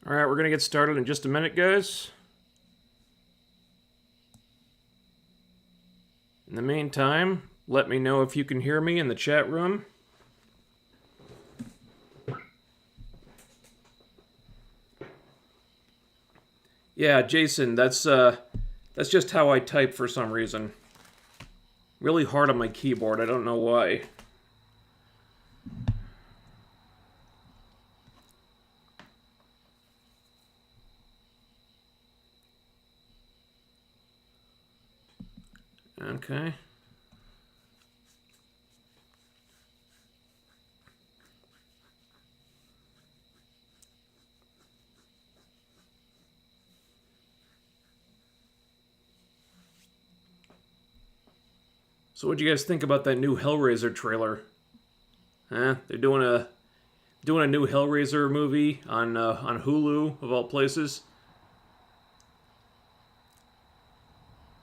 Alright, we're going to get started in just a minute, guys. In the meantime, let me know if you can hear me in the chat room. Yeah, Jason, that's just how I type for some reason. Really hard on my keyboard, I don't know why. Okay. So what'd you guys think about that new Hellraiser trailer? Huh? They're doing a new Hellraiser movie on Hulu, of all places.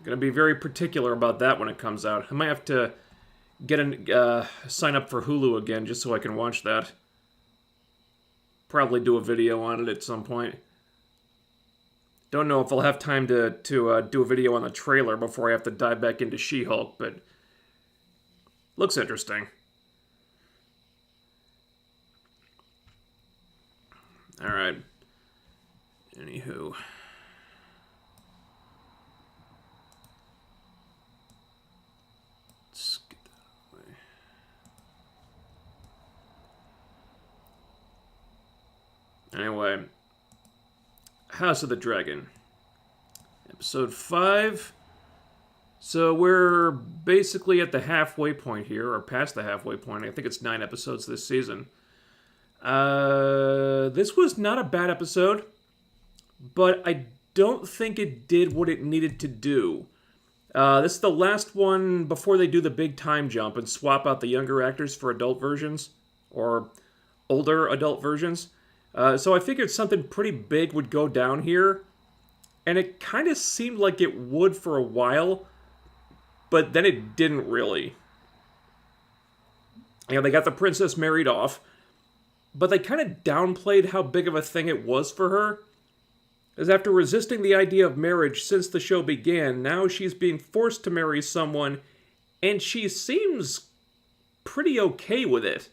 Gonna be very particular about that when it comes out. I might have to get sign up for Hulu again just so I can watch that. Probably do a video on it at some point. Don't know if I'll have time to do a video on the trailer before I have to dive back into She-Hulk, but looks interesting. Alright. Anywho. Let's get that out of the way. Anyway. House of the Dragon. Episode 5. So we're basically at the halfway point here, or past the halfway point. I think it's 9 episodes this season. This was not a bad episode, but I don't think it did what it needed to do. This is the last one before they do the big time jump and swap out the younger actors for adult versions, or older adult versions. So I figured something pretty big would go down here, and it kind of seemed like it would for a while, but then it didn't really. You know, they got the princess married off, but they kind of downplayed how big of a thing it was for her. As after resisting the idea of marriage since the show began, now she's being forced to marry someone, and she seems pretty okay with it.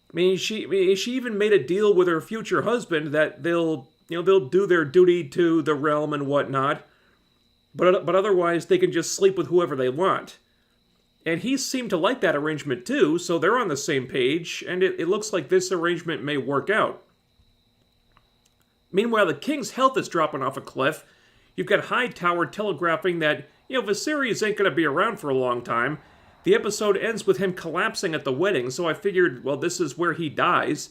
I mean, she even made a deal with her future husband that they'll do their duty to the realm and whatnot, but otherwise they can just sleep with whoever they want. And he seemed to like that arrangement too, so they're on the same page, and it looks like this arrangement may work out. Meanwhile, the king's health is dropping off a cliff. You've got Hightower telegraphing that, Viserys ain't going to be around for a long time. The episode ends with him collapsing at the wedding, so I figured, well, this is where he dies.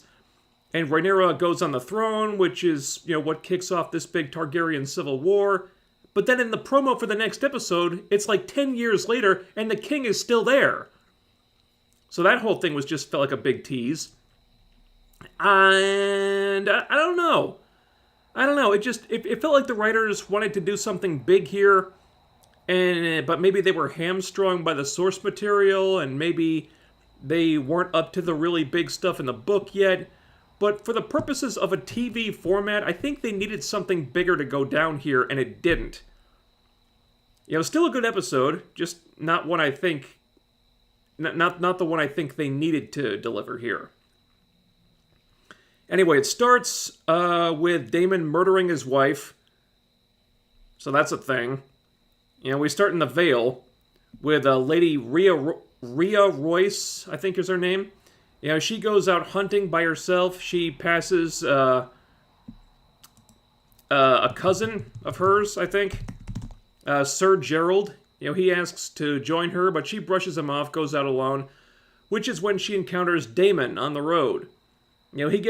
And Rhaenyra goes on the throne, which is, what kicks off this big Targaryen civil war. But then in the promo for the next episode, it's like 10 years later, and the king is still there. So that whole thing felt like a big tease. And I don't know. It felt like the writers wanted to do something big here, but maybe they were hamstrung by the source material, and maybe they weren't up to the really big stuff in the book yet. But for the purposes of a TV format, I think they needed something bigger to go down here, and it didn't. Still a good episode, just not one I think... Not the one I think they needed to deliver here. Anyway, it starts with Daemon murdering his wife. So that's a thing. We start in the Vale with Lady Rhea Royce, I think is her name. She goes out hunting by herself. She passes a cousin of hers, I think, Sir Gerald. He asks to join her, but she brushes him off, goes out alone, which is when she encounters Daemon on the road.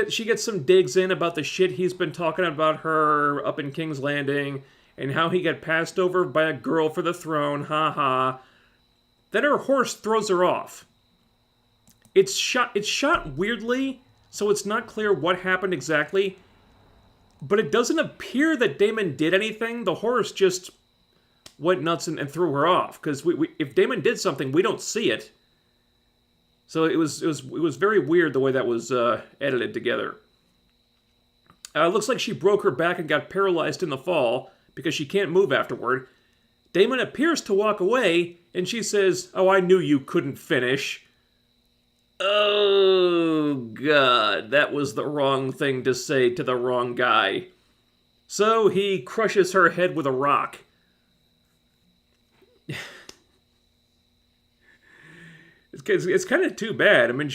She gets some digs in about the shit he's been talking about her up in King's Landing, and how he got passed over by a girl for the throne, ha. Then her horse throws her off. It's shot weirdly, so it's not clear what happened exactly, but it doesn't appear that Daemon did anything. The horse just went nuts and threw her off, because if Daemon did something, we don't see it. So it was very weird the way that was edited together. Looks like she broke her back and got paralyzed in the fall because she can't move afterward. Daemon appears to walk away, and she says, "Oh, I knew you couldn't finish." Oh, God, that was the wrong thing to say to the wrong guy. So he crushes her head with a rock. It's kind of too bad. I mean,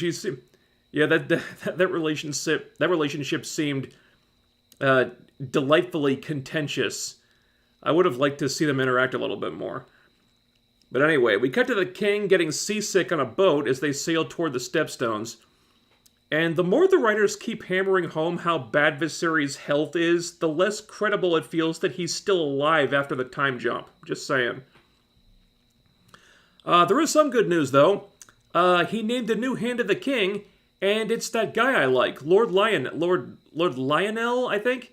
that relationship seemed delightfully contentious. I would have liked to see them interact a little bit more. But anyway, we cut to the king getting seasick on a boat as they sail toward the Stepstones. And the more the writers keep hammering home how bad Viserys' health is, the less credible it feels that he's still alive after the time jump. Just saying. There is some good news, though. He named a new hand of the king, and it's that guy I like, Lord Lionel, I think?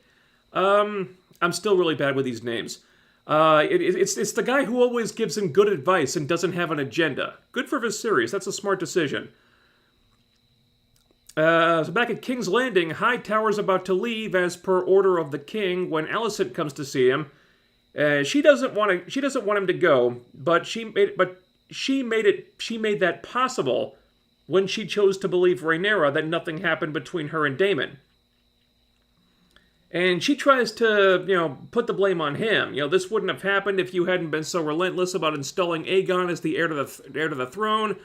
I'm still really bad with these names. It's the guy who always gives him good advice and doesn't have an agenda. Good for Viserys. That's a smart decision. So back at King's Landing, Hightower's about to leave as per order of the king when Alicent comes to see him. She doesn't want him to go, but she made that possible when she chose to believe Rhaenyra that nothing happened between her and Daemon. And she tries to, put the blame on him. This wouldn't have happened if you hadn't been so relentless about installing Aegon as the heir to the throne.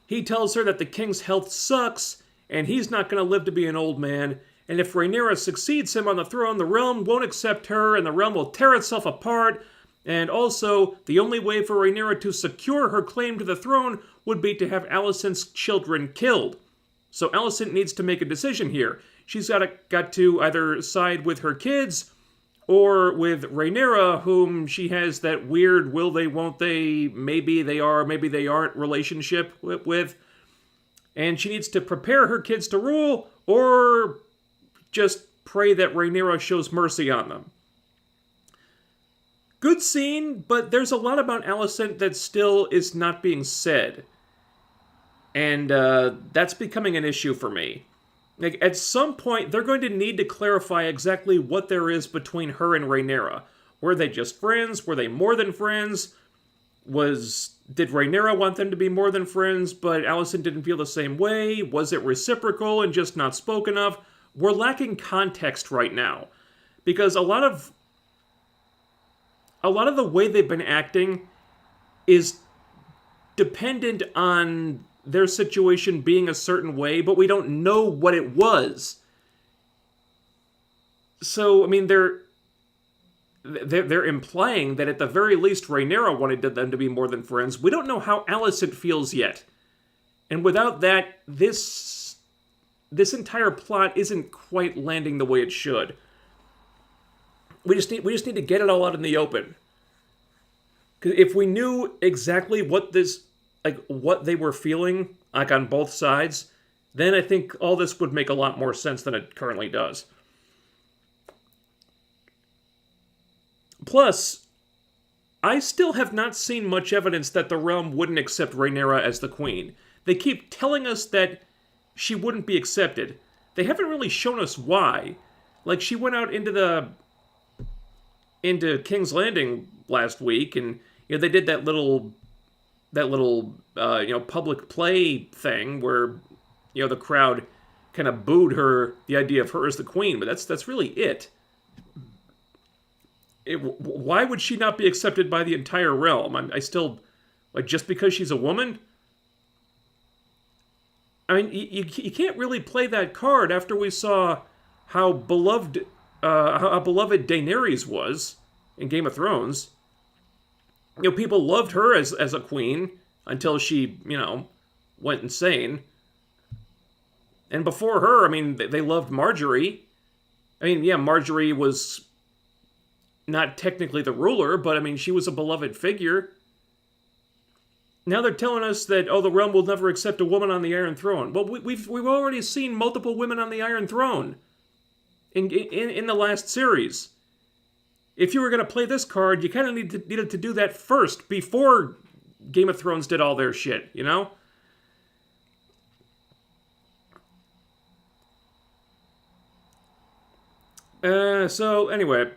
He tells her that the king's health sucks, and he's not going to live to be an old man. And if Rhaenyra succeeds him on the throne, the realm won't accept her, and the realm will tear itself apart. And also, the only way for Rhaenyra to secure her claim to the throne would be to have Alicent's children killed. So Alicent needs to make a decision here. She's got to either side with her kids or with Rhaenyra, whom she has that weird will they, won't they, maybe they are, maybe they aren't relationship with. And she needs to prepare her kids to rule or just pray that Rhaenyra shows mercy on them. Good scene, but there's a lot about Alicent that still is not being said. And that's becoming an issue for me. Like, at some point, they're going to need to clarify exactly what there is between her and Rhaenyra. Were they just friends? Were they more than friends? Did Rhaenyra want them to be more than friends, but Alicent didn't feel the same way? Was it reciprocal and just not spoken of? We're lacking context right now. Because a lot of the way they've been acting is dependent on their situation being a certain way, but we don't know what it was. So, I mean, they're implying that at the very least Rhaenyra wanted them to be more than friends. We don't know how Alicent feels yet. And without that, this entire plot isn't quite landing the way it should. We just need to get it all out in the open. Because if we knew exactly what they were feeling, like on both sides, then I think all this would make a lot more sense than it currently does. Plus, I still have not seen much evidence that the realm wouldn't accept Rhaenyra as the queen. They keep telling us that she wouldn't be accepted. They haven't really shown us why. Like, she went out into King's Landing last week, and they did that little public play thing where the crowd kind of booed her, the idea of her as the queen, but that's really it. Why would she not be accepted by the entire realm? I still, just because she's a woman? I mean, you can't really play that card after we saw how beloved Daenerys was in Game of Thrones. People loved her as a queen until she, went insane. And before her, I mean, they loved Marjorie. I mean, yeah, Marjorie was not technically the ruler, but I mean, she was a beloved figure. Now they're telling us that, the realm will never accept a woman on the Iron Throne. Well, we've already seen multiple women on the Iron Throne in the last series. If you were going to play this card, you kind of needed to do that first, before Game of Thrones did all their shit, So anyway,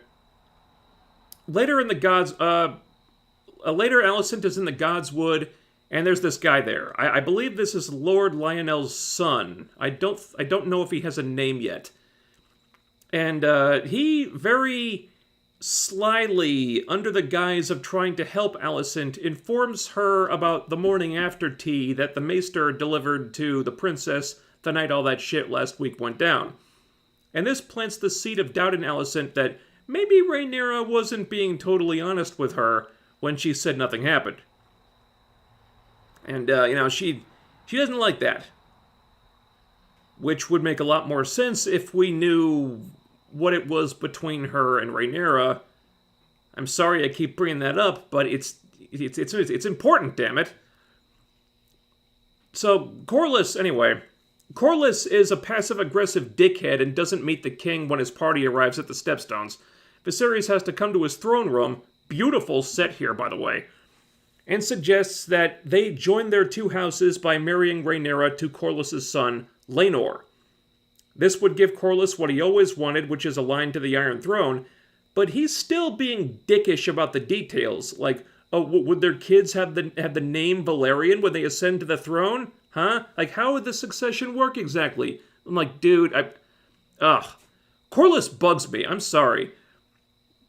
later in the gods, later Alicent is in the Godswood, and there's this guy there. I believe this is Lord Lionel's son. I don't know if he has a name yet. And he very slyly, under the guise of trying to help Alicent, informs her about the morning after tea that the maester delivered to the princess the night all that shit last week went down. And this plants the seed of doubt in Alicent that maybe Rhaenyra wasn't being totally honest with her when she said nothing happened. And, she doesn't like that. Which would make a lot more sense if we knew what it was between her and Rhaenyra. I'm sorry I keep bringing that up, but it's important, damn it. So, Corlys, anyway. Corlys is a passive-aggressive dickhead and doesn't meet the king when his party arrives at the Stepstones. Viserys has to come to his throne room, beautiful set here, by the way, and suggests that they join their two houses by marrying Rhaenyra to Corlys' son, Laenor. This would give Corlys what he always wanted, which is a line to the Iron Throne, but he's still being dickish about the details, like, oh, would their kids have the name Valerian when they ascend to the throne? Huh? Like, how would the succession work exactly? I'm like, dude, Corlys bugs me, I'm sorry.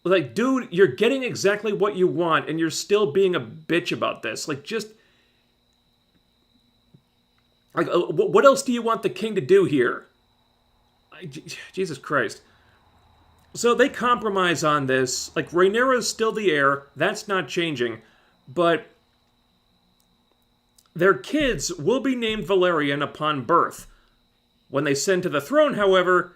Like, dude, you're getting exactly what you want, and you're still being a bitch about this. Like, just... Like, what else do you want the king to do here? Jesus Christ. So they compromise on this. Like, Rhaenyra's still the heir. That's not changing. But their kids will be named Valerian upon birth. When they send to the throne, however,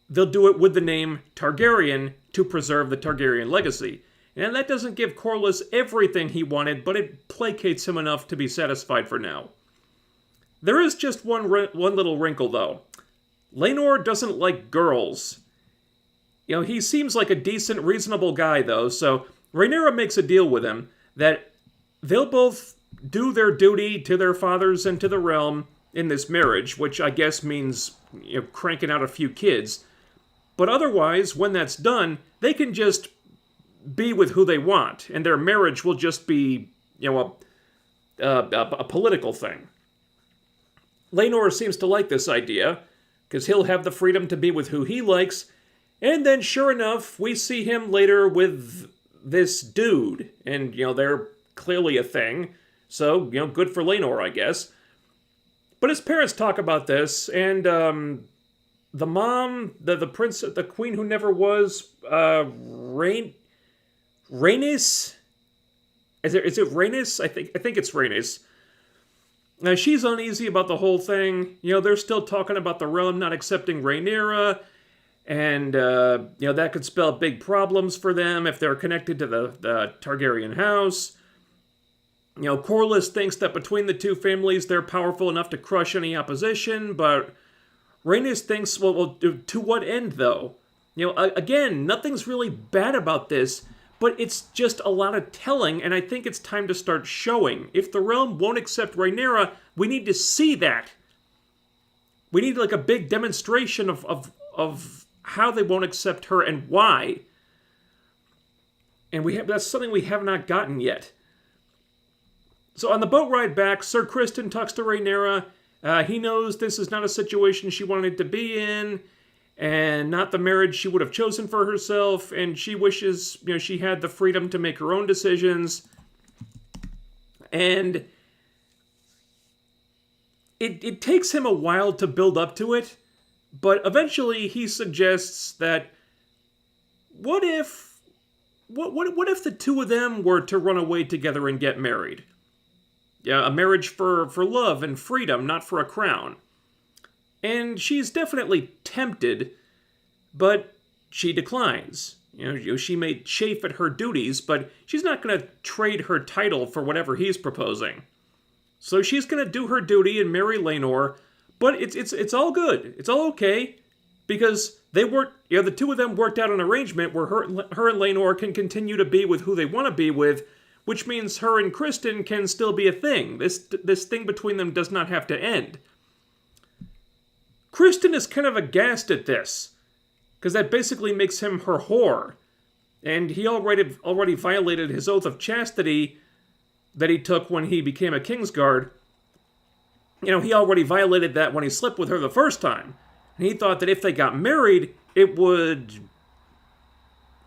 they'll do it with the name Targaryen to preserve the Targaryen legacy. And that doesn't give Corlys everything he wanted, but it placates him enough to be satisfied for now. There is just one little wrinkle, though. Laenor doesn't like girls. He seems like a decent, reasonable guy, though, so Rhaenyra makes a deal with him that they'll both do their duty to their fathers and to the realm in this marriage, which I guess means cranking out a few kids. But otherwise, when that's done, they can just be with who they want, and their marriage will just be, a political thing. Laenor seems to like this idea, because he'll have the freedom to be with who he likes, and then sure enough, we see him later with this dude, and, they're clearly a thing, so, good for Laenor, I guess. But his parents talk about this, and, the mom, the prince, the queen who never was, Rhaenys? Is it Rhaenys? I think it's Rhaenys. Now, she's uneasy about the whole thing. They're still talking about the realm not accepting Rhaenyra, and, that could spell big problems for them if they're connected to the Targaryen house. Corlys thinks that between the two families, they're powerful enough to crush any opposition, but Rhaenys thinks, well, to what end, though? Again, nothing's really bad about this, but it's just a lot of telling, and I think it's time to start showing. If the realm won't accept Rhaenyra, we need to see that. We need, like, a big demonstration of how they won't accept her and why. And that's something we have not gotten yet. So on the boat ride back, Sir Criston talks to Rhaenyra. He knows this is not a situation she wanted to be in, and not the marriage she would have chosen for herself, and she wishes, she had the freedom to make her own decisions. And it takes him a while to build up to it, but eventually he suggests that what if the two of them were to run away together and get married? Yeah, a marriage for love and freedom, not for a crown. And she's definitely tempted, but she declines. She may chafe at her duties, but she's not going to trade her title for whatever he's proposing. So she's going to do her duty and marry Laenor, but it's all good. It's all okay, because they worked. The two of them worked out an arrangement where her and Laenor can continue to be with who they want to be with, which means her and Criston can still be a thing. This thing between them does not have to end. Criston is kind of aghast at this. because that basically makes him her whore. And he already violated his oath of chastity that he took when he became a Kingsguard. He already violated that when he slept with her the first time. And he thought that if they got married, it would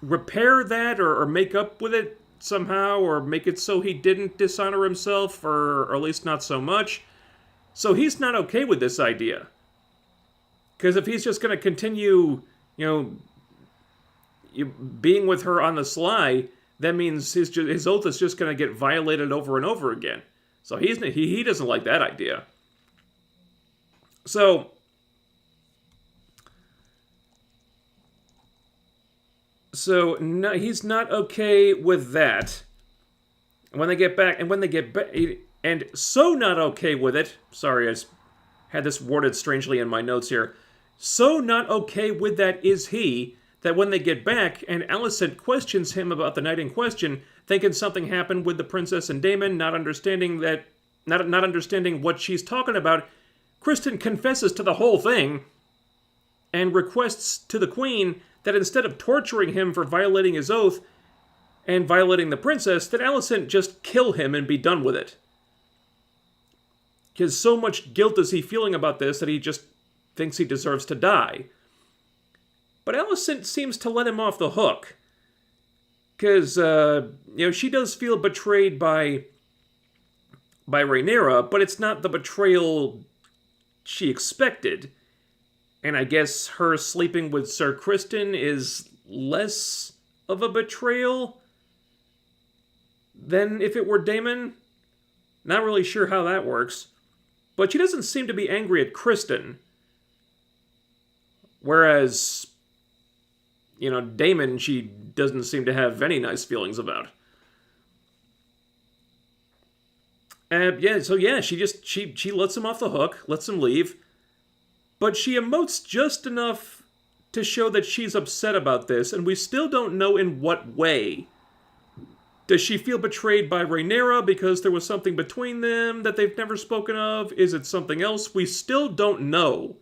repair that or make up with it somehow, or make it so he didn't dishonor himself, or at least not so much. So he's not okay with this idea. Because if he's just going to continue, being with her on the sly, that means his oath is just going to get violated over and over again. So he doesn't like that idea. So no, he's not okay with that. When they get back, and so not okay with it. Sorry, I had this worded strangely in my notes here. So not okay with that is he, that when they get back and Alicent questions him about the night in question, thinking something happened with the princess and Daemon, not understanding what she's talking about, Criston confesses to the whole thing and requests to the queen that instead of torturing him for violating his oath and violating the princess, that Alicent just kill him and be done with it. Because so much guilt is he feeling about this that he just thinks he deserves to die. But Alicent seems to let him off the hook. Because, she does feel betrayed by Rhaenyra, but it's not the betrayal she expected. And I guess her sleeping with Sir Criston is less of a betrayal than if it were Daemon. Not really sure how that works. But she doesn't seem to be angry at Criston. Whereas, Daemon, she doesn't seem to have any nice feelings about. She lets him off the hook, lets him leave. But she emotes just enough to show that she's upset about this, and we still don't know in what way. Does she feel betrayed by Rhaenyra because there was something between them that they've never spoken of? Is it something else? We still don't know.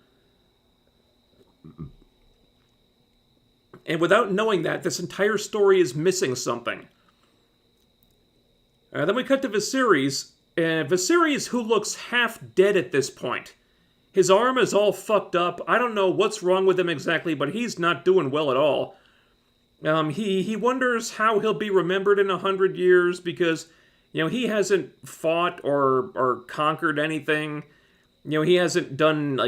And without knowing that, this entire story is missing something. Then we cut to Viserys. Viserys, who looks half dead at this point. His arm is all fucked up. I don't know what's wrong with him exactly, but he's not doing well at all. He wonders how he'll be remembered in 100 years because, he hasn't fought or conquered anything. He hasn't done,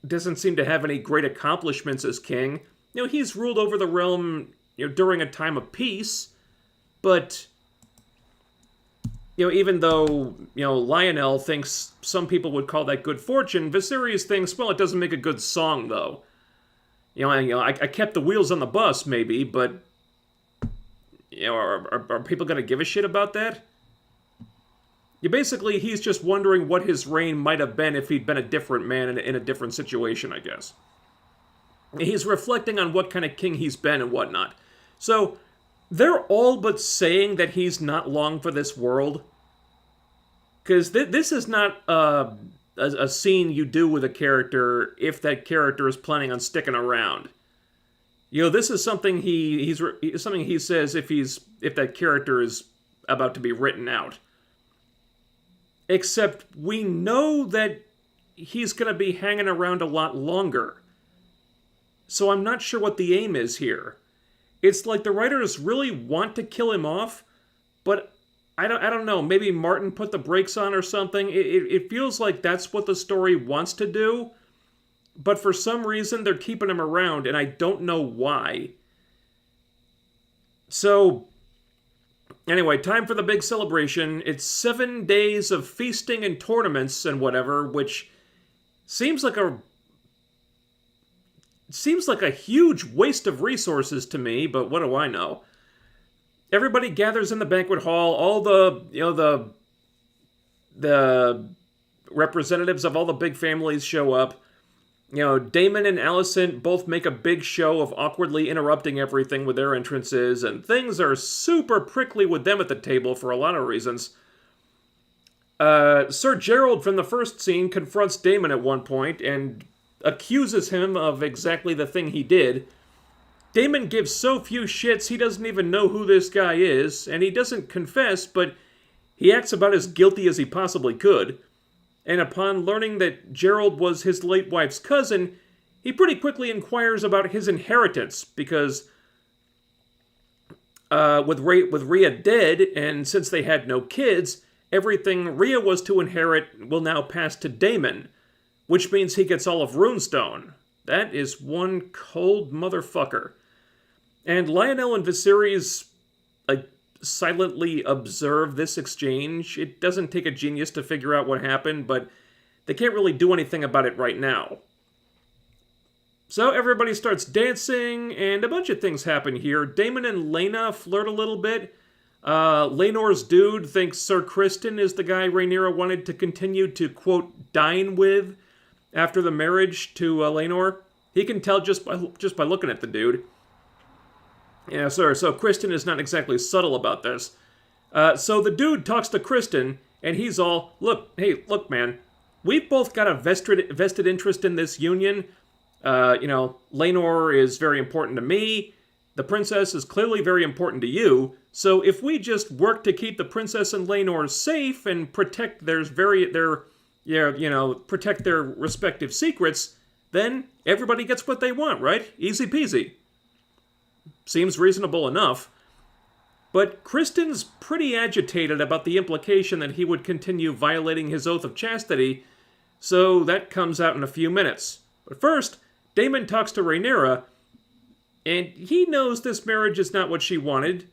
doesn't seem to have any great accomplishments as king. He's ruled over the realm, during a time of peace, but, even though, Lionel thinks some people would call that good fortune, Viserys thinks, well, it doesn't make a good song, though. I kept the wheels on the bus, maybe, but, are people going to give a shit about that? Basically, he's just wondering what his reign might have been if he'd been a different man in a different situation, I guess. He's reflecting on what kind of king he's been and whatnot. So, they're all but saying that he's not long for this world. Because this is not a scene you do with a character if that character is planning on sticking around. This is something he says if that character is about to be written out. Except we know that he's going to be hanging around a lot longer. So I'm not sure what the aim is here. It's like the writers really want to kill him off, but I don't know. Maybe Martin put the brakes on or something. It feels like that's what the story wants to do, but for some reason they're keeping him around, and I don't know why. So, anyway, time for the big celebration. It's 7 days of feasting and tournaments and whatever, which seems like a huge waste of resources to me, but what do I know? Everybody gathers in the banquet hall. All the representatives of all the big families show up. Daemon and Alicent both make a big show of awkwardly interrupting everything with their entrances, and things are super prickly with them at the table for a lot of reasons. Sir Gerald from the first scene confronts Daemon at one point, and accuses him of exactly the thing he did. Daemon gives so few shits he doesn't even know who this guy is, and he doesn't confess, but he acts about as guilty as he possibly could. And upon learning that Gerald was his late wife's cousin, he pretty quickly inquires about his inheritance, because with Rhea dead, and since they had no kids, everything Rhea was to inherit will now pass to Daemon, which means he gets all of Runestone. That is one cold motherfucker. And Lionel and Viserys silently observe this exchange. It doesn't take a genius to figure out what happened, but they can't really do anything about it right now. So everybody starts dancing, and a bunch of things happen here. Daemon and Laena flirt a little bit. Laenor's dude thinks Sir Criston is the guy Rhaenyra wanted to continue to, quote, dine with after the marriage to Laenor. He can tell just by looking at the dude. Yeah, sir, so Criston is not exactly subtle about this. So the dude talks to Criston, and he's all, look, man, we've both got a vested interest in this union. Laenor is very important to me. The princess is clearly very important to you. So if we just work to keep the princess and Laenor safe and protect protect their respective secrets, then everybody gets what they want, right? Easy peasy. Seems reasonable enough. But Criston's pretty agitated about the implication that he would continue violating his oath of chastity, so that comes out in a few minutes. But first, Daemon talks to Rhaenyra, and he knows this marriage is not what she wanted,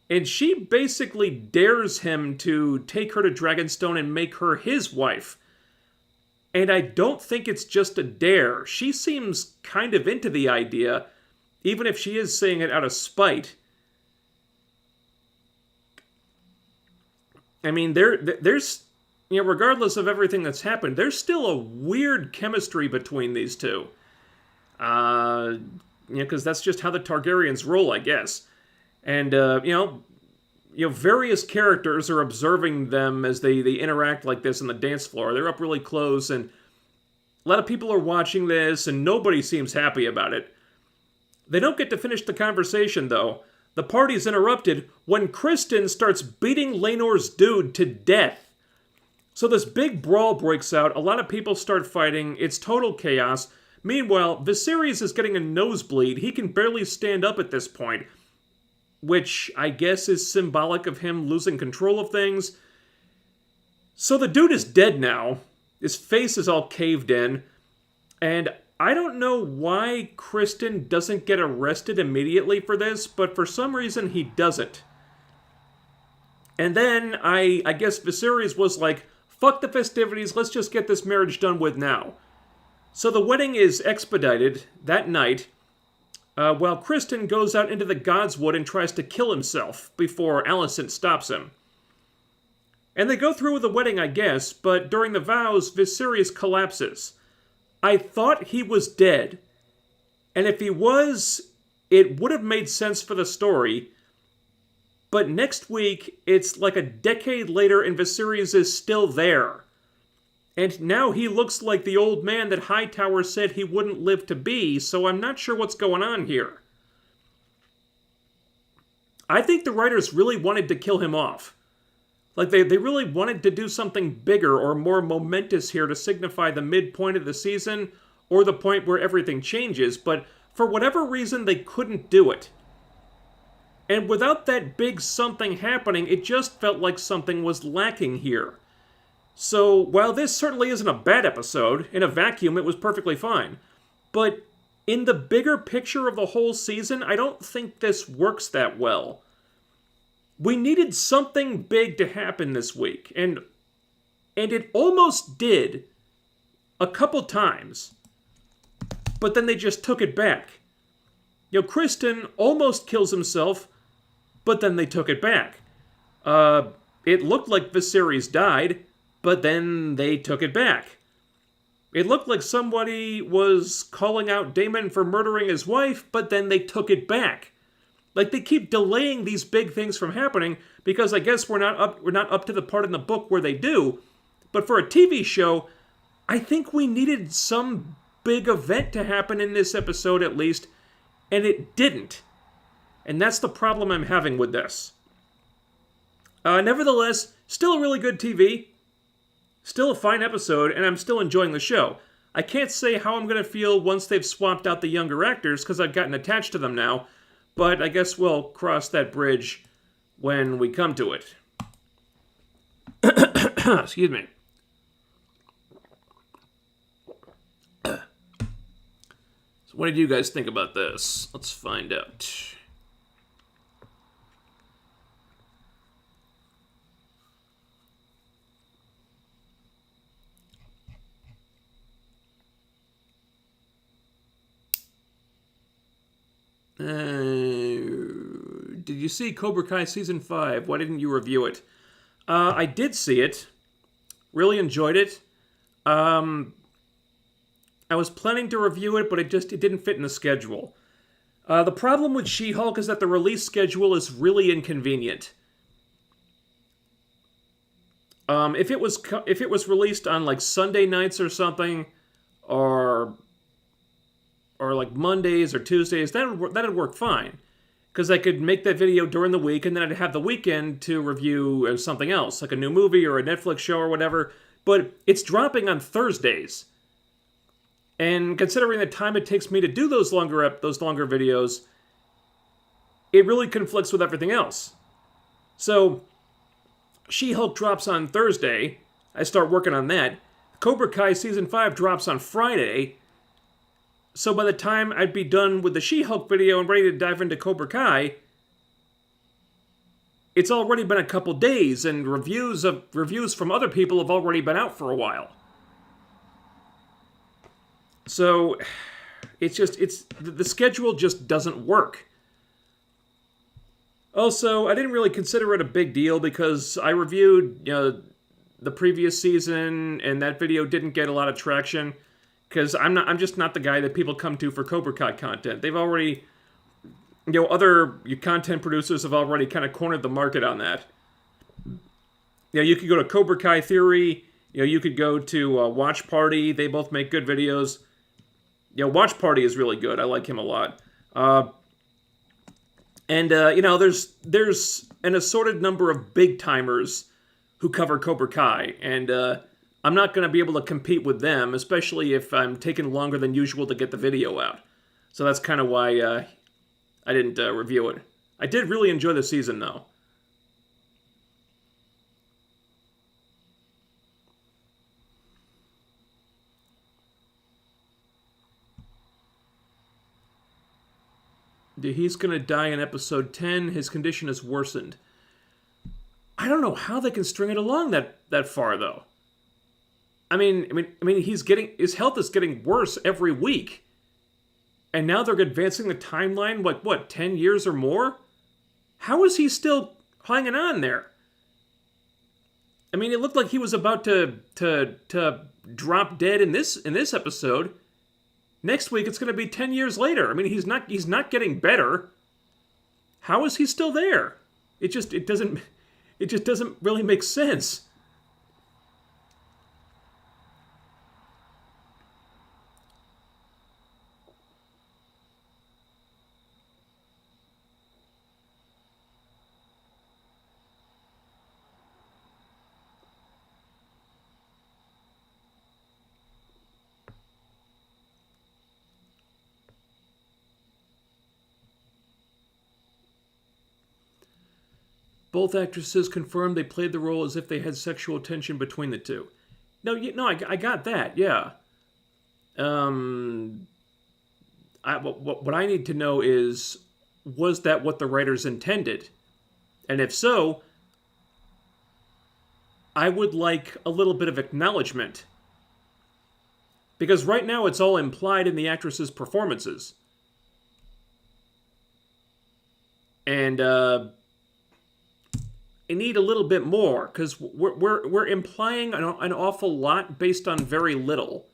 and she basically dares him to take her to Dragonstone and make her his wife. And I don't think it's just a dare. She seems kind of into the idea, even if she is saying it out of spite. I mean, there's, regardless of everything that's happened, there's still a weird chemistry between these two. Because that's just how the Targaryens roll, I guess. And, various characters are observing them as they interact like this on the dance floor. They're up really close, and a lot of people are watching this, and nobody seems happy about it. They don't get to finish the conversation, though. The party's interrupted when Criston starts beating Laenor's dude to death. So this big brawl breaks out, a lot of people start fighting, it's total chaos. Meanwhile, Viserys is getting a nosebleed. He can barely stand up at this point, which I guess is symbolic of him losing control of things. So the dude is dead now. His face is all caved in, and I don't know why Criston doesn't get arrested immediately for this, but for some reason he doesn't. And then I guess Viserys was like, fuck the festivities, let's just get this marriage done with now. So the wedding is expedited that night, while Criston goes out into the Godswood and tries to kill himself before Alicent stops him. And they go through with the wedding, I guess, but during the vows, Viserys collapses. I thought he was dead, and if he was, it would have made sense for the story, but next week, it's like a decade later and Viserys is still there. And now he looks like the old man that Hightower said he wouldn't live to be, so I'm not sure what's going on here. I think the writers really wanted to kill him off. Like, they really wanted to do something bigger or more momentous here to signify the midpoint of the season, or the point where everything changes, but for whatever reason, they couldn't do it. And without that big something happening, it just felt like something was lacking here. So, while this certainly isn't a bad episode, in a vacuum it was perfectly fine, but in the bigger picture of the whole season, I don't think this works that well. We needed something big to happen this week, and it almost did a couple times, but then they just took it back. Criston almost kills himself, but then they took it back. It looked like Viserys died, but then they took it back. It looked like somebody was calling out Daemon for murdering his wife, but then they took it back. Like, they keep delaying these big things from happening because I guess we're not up to the part in the book where they do. But for a TV show, I think we needed some big event to happen in this episode at least, and it didn't. And that's the problem I'm having with this. Nevertheless, still a really good TV. Still a fine episode, and I'm still enjoying the show. I can't say how I'm going to feel once they've swapped out the younger actors, because I've gotten attached to them now, but I guess we'll cross that bridge when we come to it. Excuse me. So what did you guys think about this? Let's find out. Did you see Cobra Kai Season 5? Why didn't you review it? I did see it. Really enjoyed it. I was planning to review it, but it didn't fit in the schedule. The problem with She-Hulk is that the release schedule is really inconvenient. If it was released on like Sunday nights or something, or like Mondays or Tuesdays, that'd work fine. Because I could make that video during the week, and then I'd have the weekend to review something else, like a new movie or a Netflix show or whatever. But it's dropping on Thursdays. And considering the time it takes me to do those longer videos, it really conflicts with everything else. So, She-Hulk drops on Thursday. I start working on that. Cobra Kai Season 5 drops on Friday. So by the time I'd be done with the She-Hulk video and ready to dive into Cobra Kai, it's already been a couple days, and reviews from other people have already been out for a while. So the schedule just doesn't work. Also, I didn't really consider it a big deal because I reviewed the previous season, and that video didn't get a lot of traction. Because I'm just not the guy that people come to for Cobra Kai content. They've already, other content producers have already kind of cornered the market on that. You could go to Cobra Kai Theory. You could go to Watch Party. They both make good videos. Watch Party is really good. I like him a lot. There's an assorted number of big timers who cover Cobra Kai, and I'm not going to be able to compete with them, especially if I'm taking longer than usual to get the video out. So that's kind of why I didn't review it. I did really enjoy the season, though. He's going to die in episode 10. His condition has worsened. I don't know how they can string it along that far, though. I mean, his health is getting worse every week. And now they're advancing the timeline, 10 years or more? How is he still hanging on there? I mean, it looked like he was about to drop dead in this episode. Next week, it's going to be 10 years later. I mean, he's not getting better. How is he still there? It just doesn't really make sense. Both actresses confirmed they played the role as if they had sexual tension between the two. No, I got that, yeah. What I need to know is, was that what the writers intended? And if so, I would like a little bit of acknowledgement. Because right now it's all implied in the actresses' performances. And, I need a little bit more, because we're implying an awful lot based on very little.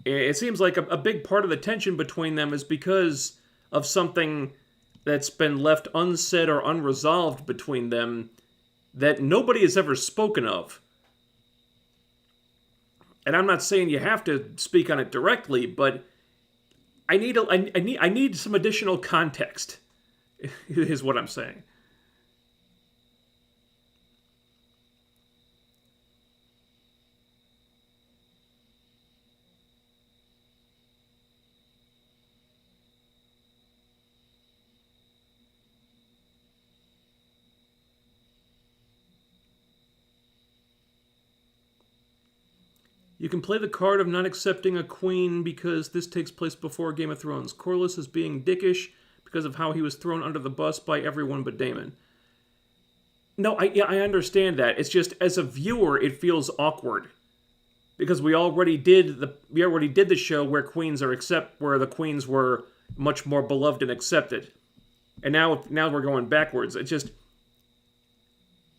It seems like a big part of the tension between them is because of something that's been left unsaid or unresolved between them that nobody has ever spoken of. And I'm not saying you have to speak on it directly, but I need some additional context, is what I'm saying. You can play the card of not accepting a queen because this takes place before Game of Thrones. Corlys is being dickish because of how he was thrown under the bus by everyone but Daemon. No, I understand that. It's just, as a viewer, it feels awkward. Because we already did the show where where the queens were much more beloved and accepted. And now we're going backwards. It just...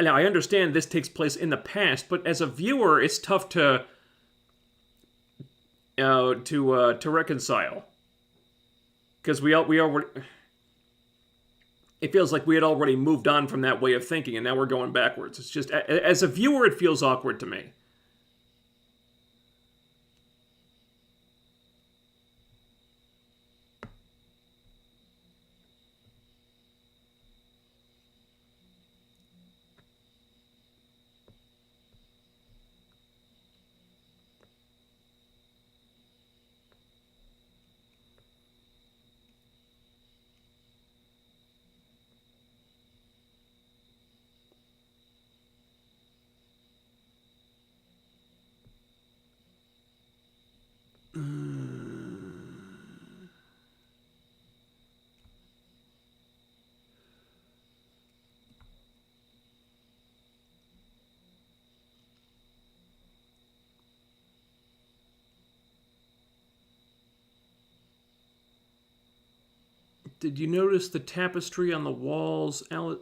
Now, I understand this takes place in the past, but as a viewer, it's tough to reconcile, because we already, it feels like we had already moved on from that way of thinking, and now we're going backwards. It's just, as a viewer, it feels awkward to me. Did you notice the tapestry on the walls, on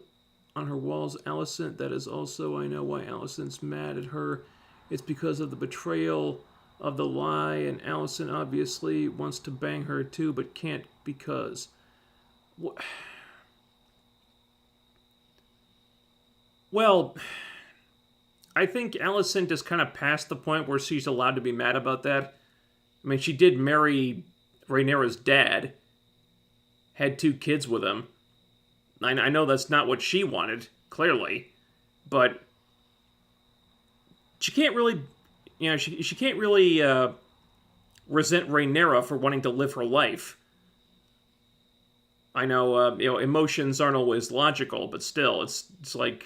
her walls, Alicent? That is also, I know why Alicent's mad at her. It's because of the betrayal of the lie, and Alicent obviously wants to bang her too, but can't because... Well, I think Alicent is kind of past the point where she's allowed to be mad about that. I mean, she did marry Rhaenyra's dad, had 2 kids with him. I know that's not what she wanted, clearly, but she can't really, she can't really resent Rhaenyra for wanting to live her life. I know, emotions aren't always logical, but still, it's like,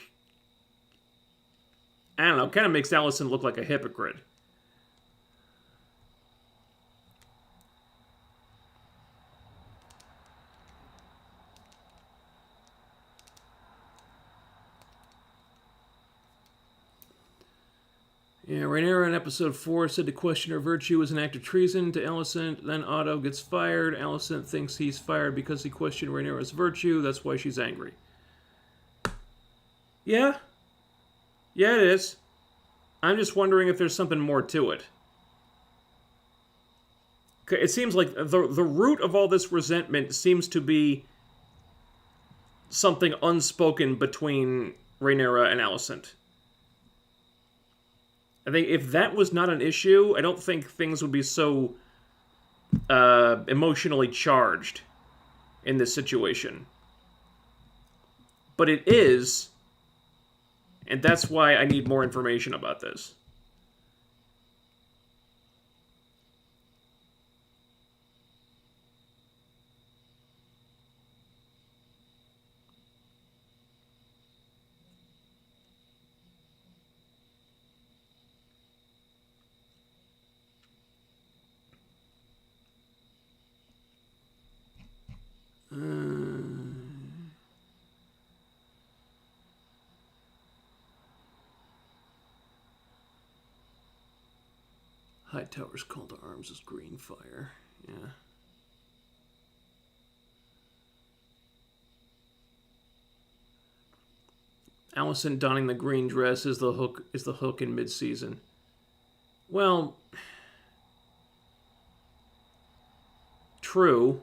I don't know, it kind of makes Alicent look like a hypocrite. Yeah, Rhaenyra in episode 4 said to question her virtue is an act of treason to Alicent. Then Otto gets fired. Alicent thinks he's fired because he questioned Rhaenyra's virtue. That's why she's angry. Yeah. Yeah, it is. I'm just wondering if there's something more to it. It seems like the root of all this resentment seems to be something unspoken between Rhaenyra and Alicent. I think if that was not an issue, I don't think things would be so emotionally charged in this situation. But it is, and that's why I need more information about this. Hightower's call to arms is green fire. Yeah. Alicent donning the green dress is the hook in mid-season. Well, true.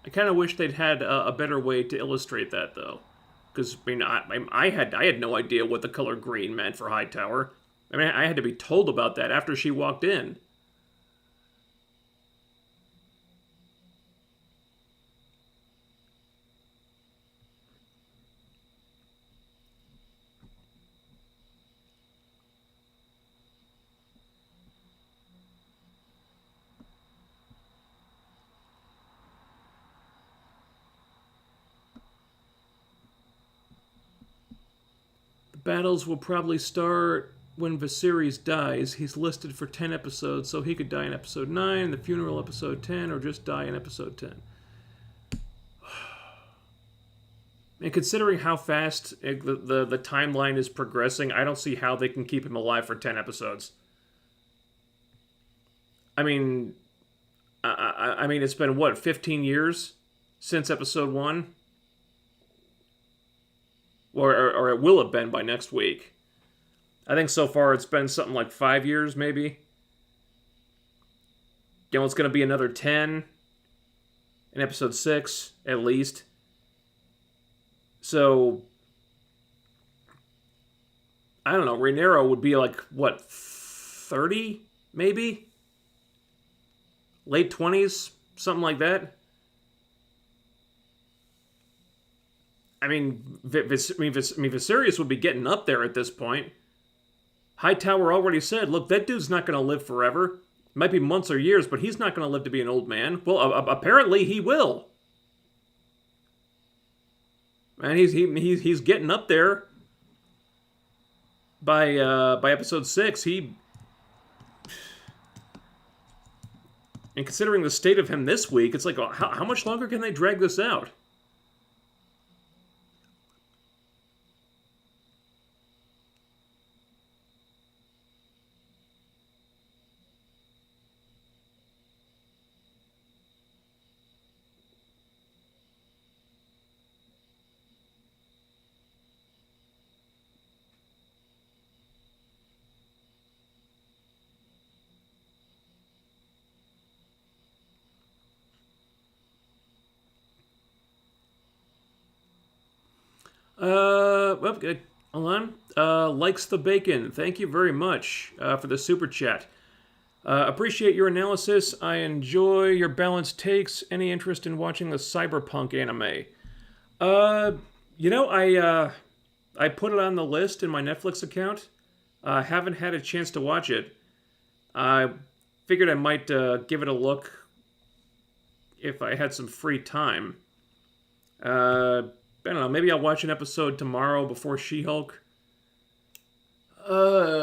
I kind of wish they'd had a better way to illustrate that, though, because I had no idea what the color green meant for Hightower. I mean, I had to be told about that after she walked in. The battles will probably start when Viserys dies. He's listed for 10 episodes, so he could die in episode 9, the funeral episode 10, or just die in episode 10. And considering how fast the timeline is progressing, I don't see how they can keep him alive for 10 episodes. I mean, I mean, it's been, what, 15 years since episode 1? Or it will have been by next week. I think so far it's been something like 5 years, maybe. You know, it's going to be another 10 in episode 6, at least. So, I don't know, Rhaenyra would be like, what, 30, maybe? Late 20s? Something like that? I mean, Viserys would be getting up there at this point. Hightower already said, look, that dude's not going to live forever. It might be months or years, but he's not going to live to be an old man. Well, apparently he will. And he's getting up there. By episode 6, and considering the state of him this week, it's like, how much longer can they drag this out? Well, hold on. Likes the bacon. Thank you very much for the super chat. Appreciate your analysis. I enjoy your balanced takes. Any interest in watching the cyberpunk anime? You know, I put it on the list in my Netflix account. Haven't had a chance to watch it. I figured I might give it a look if I had some free time. I don't know, maybe I'll watch an episode tomorrow before She-Hulk.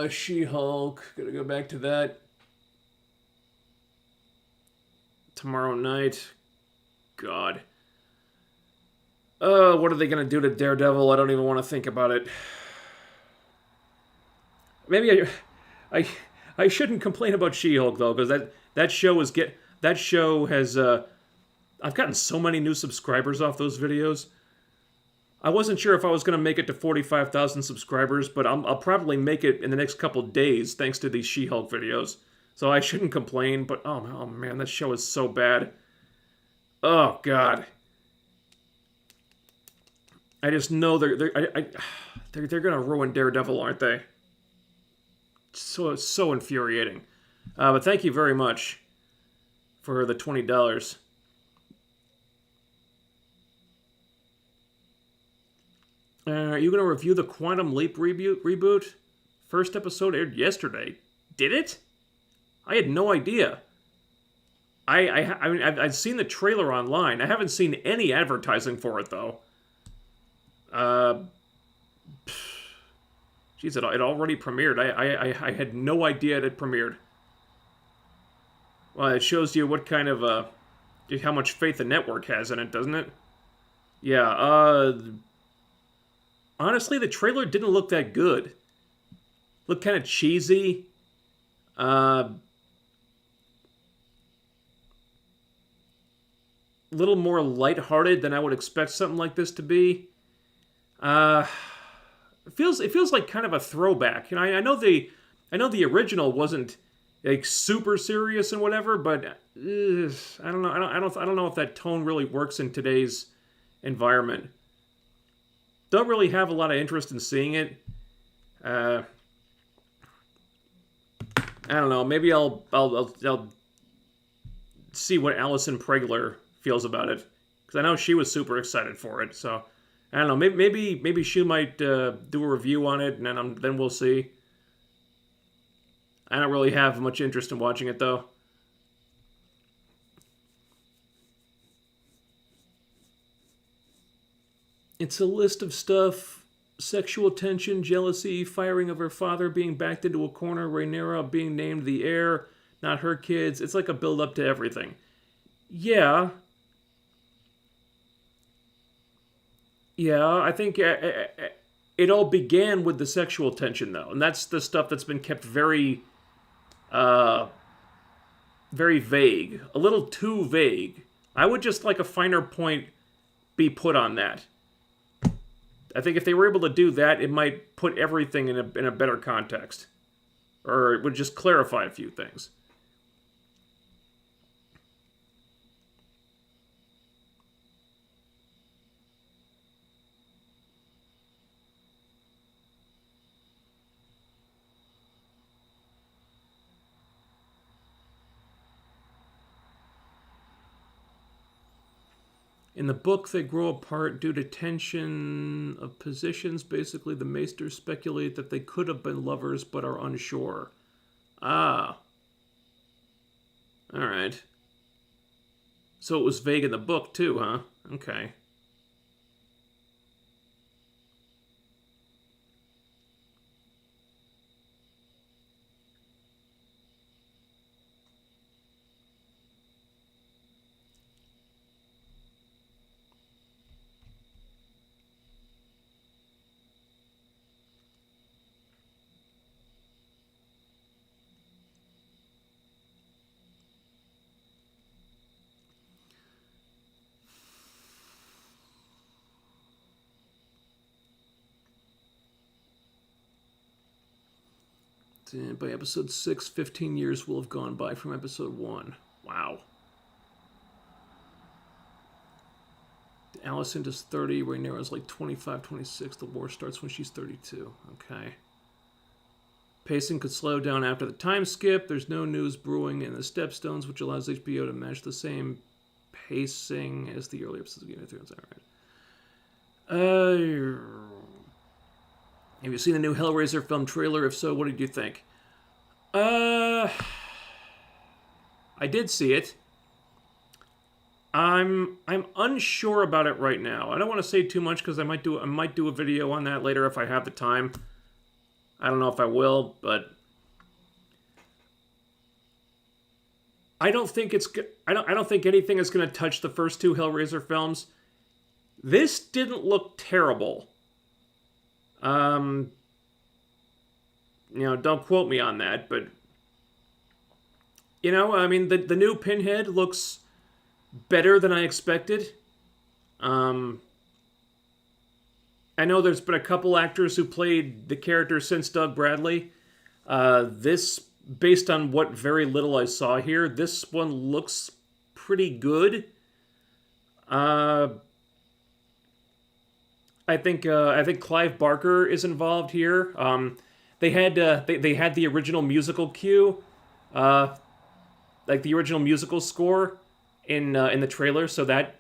She-Hulk. Gotta go back to that. Tomorrow night. God. What are they gonna do to Daredevil? I don't even want to think about it. Maybe I shouldn't complain about She-Hulk though, because that show has I've gotten so many new subscribers off those videos. I wasn't sure if I was going to make it to 45,000 subscribers, but I'll probably make it in the next couple days thanks to these She-Hulk videos. So I shouldn't complain, but oh man, that show is so bad. Oh God. I just know they're going to ruin Daredevil, aren't they? So infuriating. But thank you very much for the $20. Are you going to review the Quantum Leap reboot? First episode aired yesterday. Did it? I had no idea. I mean, I've seen the trailer online. I haven't seen any advertising for it, though. Geez, it already premiered. I had no idea it had premiered. Well, it shows you what kind of, how much faith the network has in it, doesn't it? Yeah, honestly, the trailer didn't look that good. Looked kind of cheesy. A little more lighthearted than I would expect something like this to be. It feels like kind of a throwback. You know, I know the original wasn't like super serious and whatever, but I don't know. I don't know if that tone really works in today's environment. Don't really have a lot of interest in seeing it. I don't know. Maybe I'll see what Alison Pregler feels about it, because I know she was super excited for it. So I don't know. Maybe she might do a review on it, and then we'll see. I don't really have much interest in watching it though. It's a list of stuff: sexual tension, jealousy, firing of her father, being backed into a corner, Rhaenyra being named the heir, not her kids. It's like a build up to everything. Yeah, yeah. I think it all began with the sexual tension though, and that's the stuff that's been kept uh, very vague, a little too vague. I would just like a finer point be put on that. I think if they were able to do that, it might put everything in a better context, or it would just clarify a few things. In the book, they grow apart due to tension of positions. Basically, the Maesters speculate that they could have been lovers but are unsure. Ah, all right. So it was vague in the book, too, huh? Okay. By episode 6, 15 years will have gone by from episode 1. Wow. Alicent is 30, Rhaenyra is like 25, 26. The war starts when she's 32. Okay. Pacing could slow down after the time skip. There's no news brewing in the Stepstones, which allows HBO to match the same pacing as the early episodes of Game of Thrones. All right. Have you seen the new Hellraiser film trailer? If so, what did you think? I did see it. I'm unsure about it right now. I don't want to say too much because I might do a video on that later if I have the time. I don't know if I will, but I don't think I don't think anything is going to touch the first two Hellraiser films. This didn't look terrible. Don't quote me on that, but I mean, the new Pinhead looks better than I expected. I know there's been a couple actors who played the character since Doug Bradley. This, based on what very little I saw here, this one looks pretty good. I think Clive Barker is involved here. They had the original musical cue, like the original musical score in the trailer, so that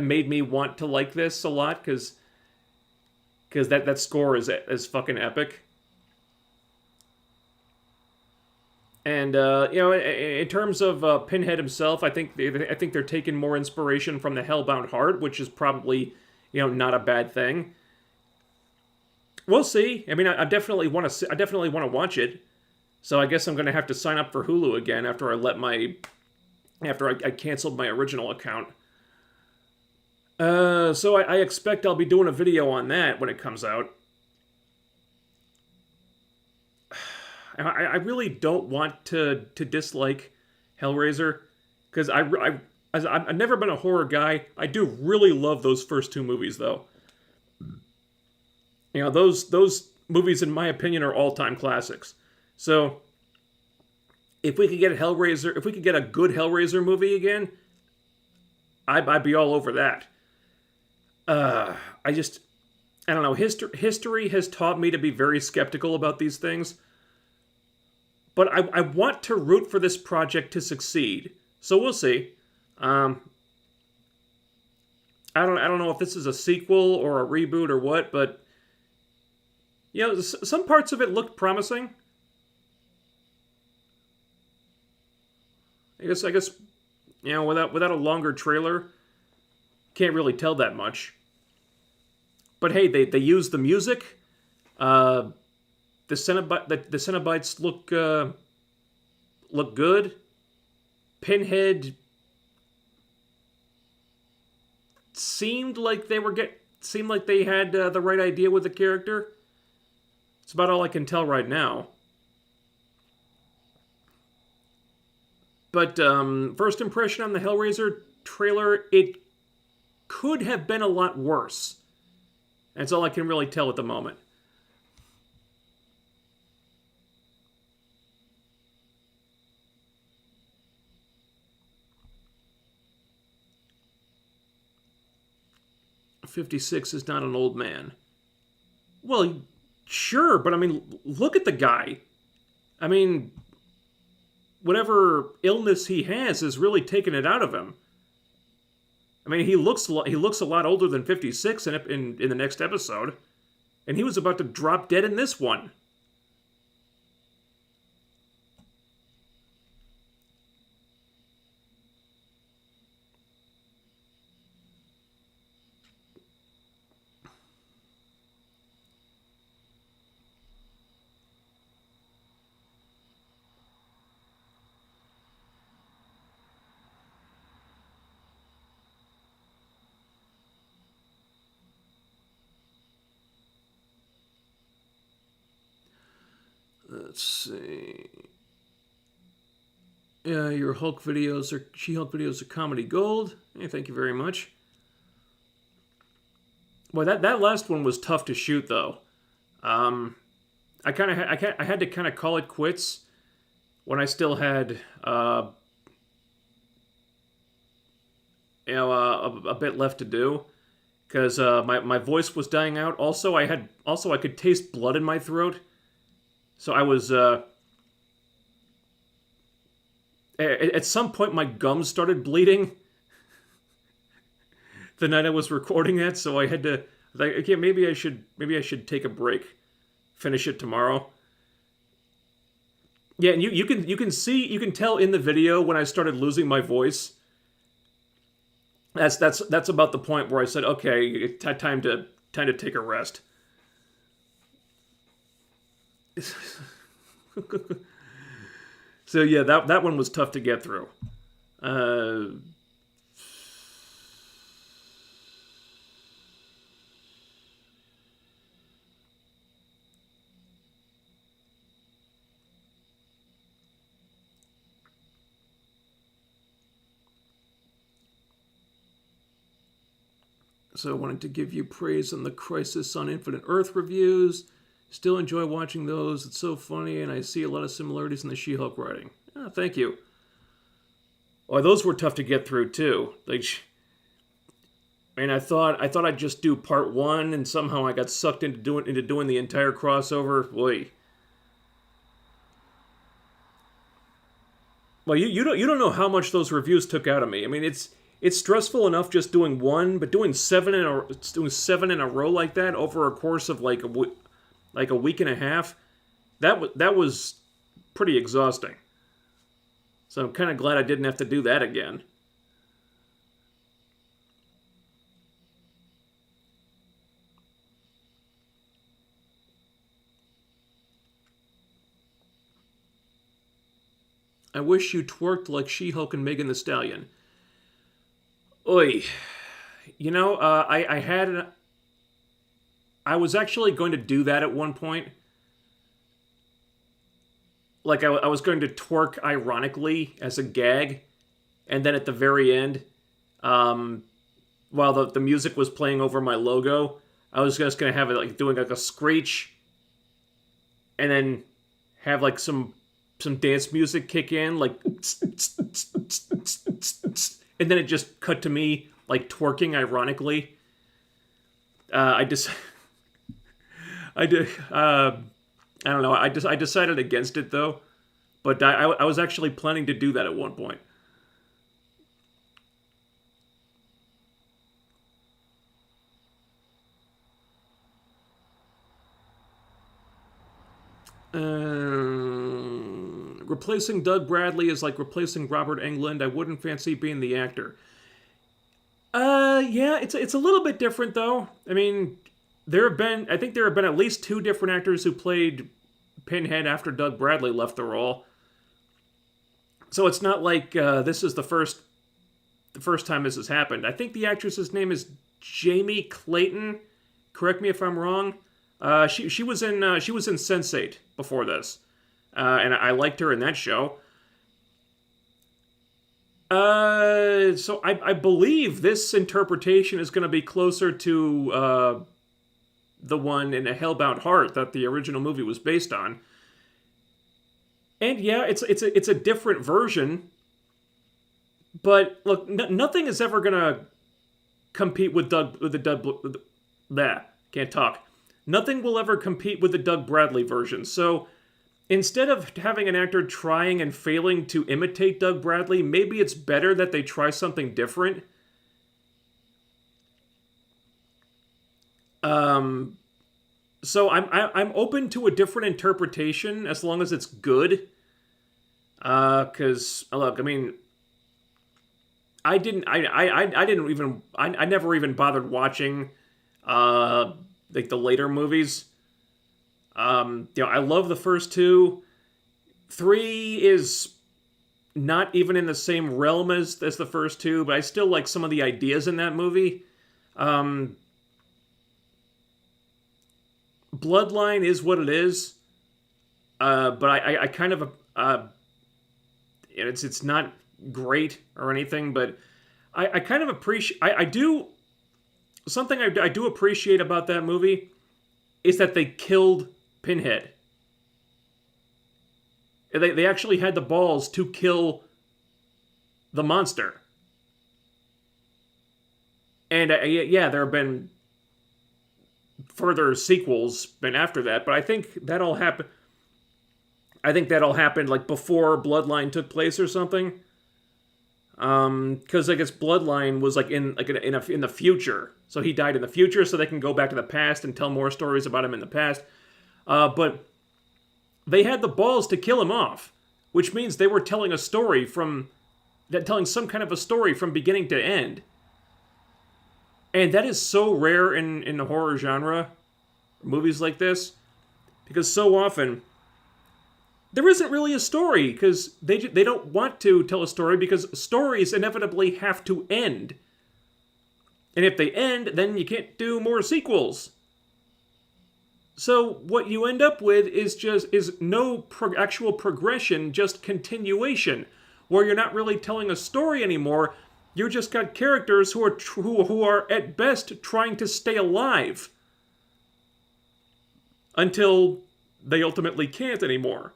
made me want to like this a lot because that score is fucking epic. And in terms of Pinhead himself, I think they're taking more inspiration from the Hellbound Heart, which is probably not a bad thing. We'll see. I mean, I definitely want to watch it. So I guess I'm gonna have to sign up for Hulu again after I canceled my original account. So I expect I'll be doing a video on that when it comes out. I really don't want to dislike Hellraiser because I've never been a horror guy. I do really love those first two movies though. Those movies in my opinion are all-time classics. So if we could get a good Hellraiser movie again, I'd be all over that. I don't know. History has taught me to be very skeptical about these things. but I want to root for this project to succeed. So we'll see. I don't know if this is a sequel or a reboot or what, but you know, some parts of it looked promising. I guess you know, without a longer trailer, can't really tell that much. But hey, they used the music. The Cenobites look good. Pinhead seemed like they had the right idea with the character. It's about all I can tell right now. But first impression on the Hellraiser trailer, it could have been a lot worse. That's all I can really tell at the moment. "56 is not an old man." Well, sure, but I mean, look at the guy. I mean, whatever illness he has is really taking it out of him. I mean, he looks a lot older than 56 in the next episode, and he was about to drop dead in this one. Let's see. Your She-Hulk videos are comedy gold. Hey, thank you very much. Boy, that last one was tough to shoot though. I had to kind of call it quits when I still had a bit left to do, because my voice was dying out. Also, I could taste blood in my throat. So I was, at some point my gums started bleeding the night I was recording that, so I had to, like, okay, maybe I should take a break, finish it tomorrow. Yeah, and you can tell in the video when I started losing my voice. That's about the point where I said, okay, it's time to take a rest. So yeah, that one was tough to get through. So I wanted to give you praise on the Crisis on Infinite Earth reviews. Still enjoy watching those. It's so funny, and I see a lot of similarities in the She-Hulk writing. Oh, thank you. Well, those were tough to get through too. Like, and I thought I'd just do part one, and somehow I got sucked into doing the entire crossover. Boy. Well, you don't know how much those reviews took out of me. I mean, it's stressful enough just doing one, but doing seven in a row like that over a course of like a week and a half, that was pretty exhausting. So I'm kind of glad I didn't have to do that again. I wish you twerked like She-Hulk and Megan Thee Stallion. Oy. You know, I was actually going to do that at one point. Like, I was going to twerk ironically as a gag, and then at the very end, while the music was playing over my logo, I was just going to have it, like, doing, like, a screech, and then have, like, some dance music kick in, like, and then it just cut to me, like, twerking ironically. I don't know. I decided against it though, But I was actually planning to do that at one point. Replacing Doug Bradley is like replacing Robert Englund. I wouldn't fancy being the actor. Yeah, it's a little bit different though. I mean, I think there have been at least two different actors who played Pinhead after Doug Bradley left the role. So it's not like this is the first time this has happened. I think the actress's name is Jamie Clayton. Correct me if I'm wrong. She was in Sense8 before this, and I liked her in that show. So I believe this interpretation is going to be closer to the one in A Hellbound Heart that the original movie was based on. And yeah, it's a different version. But look, nothing is ever going to compete with can't talk. Nothing will ever compete with the Doug Bradley version. So instead of having an actor trying and failing to imitate Doug Bradley, maybe it's better that they try something different. So I'm open to a different interpretation as long as it's good. Because look, I mean, I never even bothered watching like the later movies. I love the first two. 3 is not even in the same realm as the first two, but I still like some of the ideas in that movie. Bloodline is what it is, but I kind of it's not great or anything, but I kind of appreciate I do something I do appreciate about that movie is that they killed Pinhead. They actually had the balls to kill the monster. And yeah, there have been further sequels been after that, but I think that all happened. I think that all happened like before Bloodline took place or something. Because I guess Bloodline was like in the future, so he died in the future, so they can go back to the past and tell more stories about him in the past. But they had the balls to kill him off, which means they were telling a story telling some kind of a story from beginning to end. And that is so rare in the horror genre, movies like this, because so often there isn't really a story, because they don't want to tell a story, because stories inevitably have to end. And if they end, then you can't do more sequels. So what you end up with is no actual progression, just continuation, where you're not really telling a story anymore. You just got characters who are at best trying to stay alive until they ultimately can't anymore.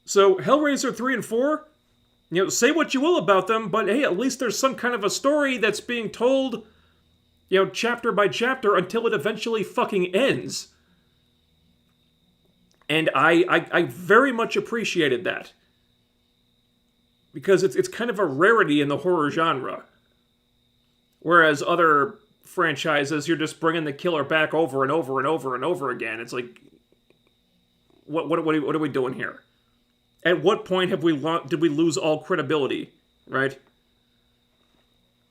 So Hellraiser 3 and 4, say what you will about them, but hey, at least there's some kind of a story that's being told, chapter by chapter until it eventually fucking ends. And I very much appreciated that. Because it's kind of a rarity in the horror genre. Whereas other franchises, you're just bringing the killer back over and over and over and over again. It's like, what are we doing here? At what point did we lose all credibility, right?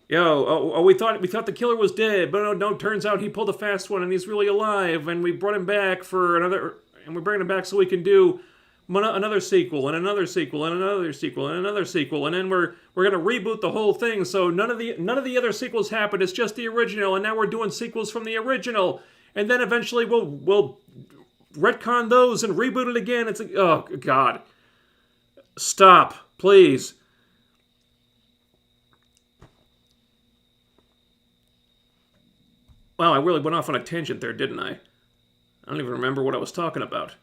We thought the killer was dead, but no, turns out he pulled a fast one and he's really alive, and we brought him back for another, and we're bringing him back so we can do another sequel and another sequel and another sequel and another sequel, and then we're gonna reboot the whole thing, so none of the other sequels happened. It's just the original, and now we're doing sequels from the original, and then eventually we'll retcon those and reboot it again. It's like, oh god, stop, please. Wow, I really went off on a tangent there, didn't I? I don't even remember what I was talking about.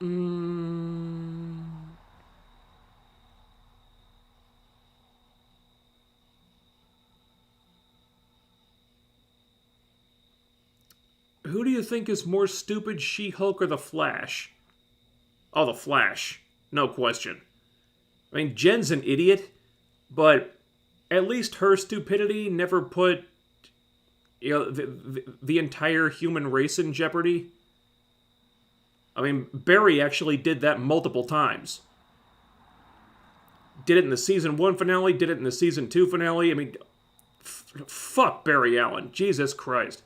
Mm, who do you think is more stupid, She-Hulk or the Flash? Oh, the Flash. No question. I mean, Jen's an idiot, but at least her stupidity never put the entire human race in jeopardy. I mean, Barry actually did that multiple times. Did it in the season 1 finale, did it in the season 2 finale. I mean, fuck Barry Allen. Jesus Christ.